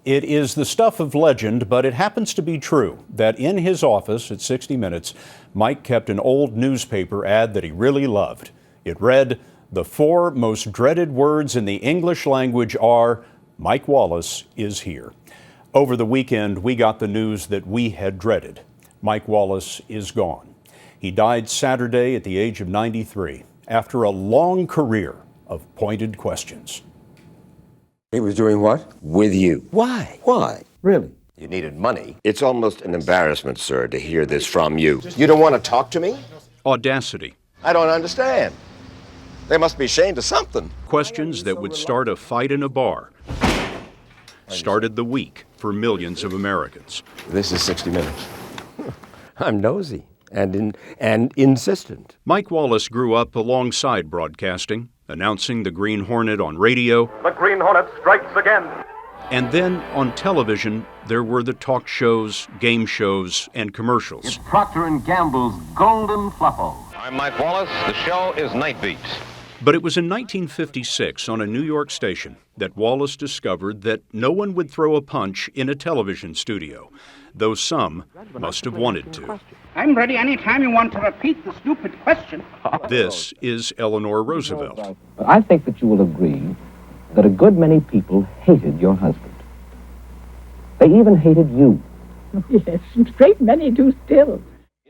It is the stuff of legend, but it happens to be true that in his office at 60 Minutes, Mike kept an old newspaper ad that he really loved. It read, "The 4 most dreaded words in the English language are, Mike Wallace is here." Over the weekend, we got the news that we had dreaded. Mike Wallace is gone. He died Saturday at the age of 93 after a long career of pointed questions. He was doing what? With you. Why? Why? Really? You needed money. It's almost an embarrassment, sir, to hear this from you. You don't want to talk to me? Audacity. I don't understand. They must be ashamed of something. Questions that would start a fight in a bar started the week for millions of Americans. This is 60 Minutes. I'm nosy and insistent. Mike Wallace grew up alongside broadcasting, announcing the Green Hornet on radio. The Green Hornet strikes again. And then on television, there were the talk shows, game shows, and commercials. It's Procter & Gamble's Golden Fluffo. I'm Mike Wallace. The show is Night Beat. But it was in 1956 on a New York station that Wallace discovered that no one would throw a punch in a television studio, though some must have wanted to. I'm ready anytime you want to repeat the stupid question. This is Eleanor Roosevelt. I think that you will agree that a good many people hated your husband. They even hated you. Yes, a great many do still.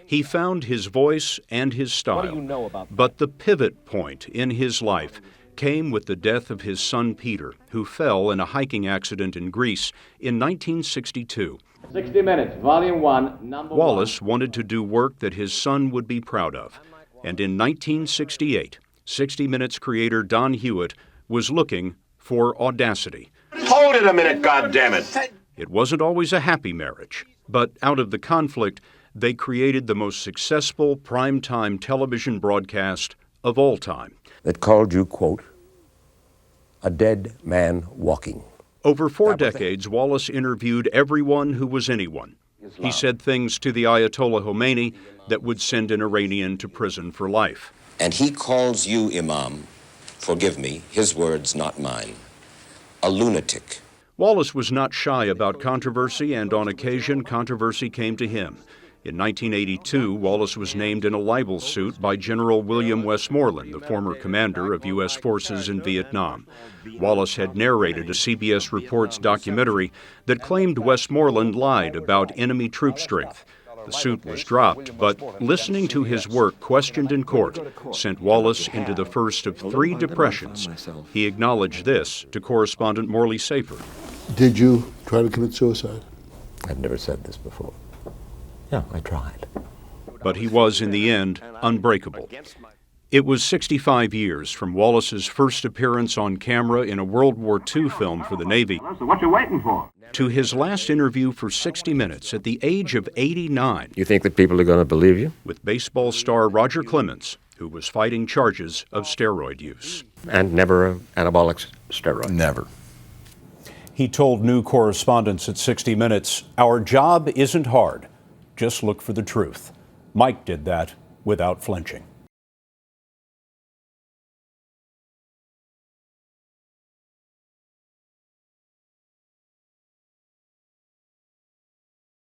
He found his voice and his style, but the pivot point in his life came with the death of his son Peter, who fell in a hiking accident in Greece in 1962. 60 Minutes, Volume 1, Number 1. Wallace wanted to do work that his son would be proud of, and in 1968, 60 Minutes creator Don Hewitt was looking for audacity. Hold it a minute, goddammit! It wasn't always a happy marriage, but out of the conflict, they created the most successful primetime television broadcast of all time. That called you, quote, a dead man walking. Over 4 decades, Wallace interviewed everyone who was anyone. He said things to the Ayatollah Khomeini that would send an Iranian to prison for life. And he calls you, Imam, forgive me, his words, not mine, a lunatic. Wallace was not shy about controversy, and on occasion, controversy came to him. In 1982, Wallace was named in a libel suit by General William Westmoreland, the former commander of U.S. forces in Vietnam. Wallace had narrated a CBS Reports documentary that claimed Westmoreland lied about enemy troop strength. The suit was dropped, but listening to his work questioned in court sent Wallace into the first of 3 depressions. He acknowledged this to correspondent Morley Saper. Did you try to commit suicide? I've never said this before. Yeah, I tried. But he was, in the end, unbreakable. It was 65 years from Wallace's first appearance on camera in a World War II film for the Navy So what you waiting for? to his last interview for 60 Minutes at the age of 89 You think that people are going to believe you? with baseball star Roger Clemens, who was fighting charges of steroid use. And never an anabolic steroid? Never. He told new correspondents at 60 Minutes, "Our job isn't hard. Just look for the truth." Mike did that without flinching.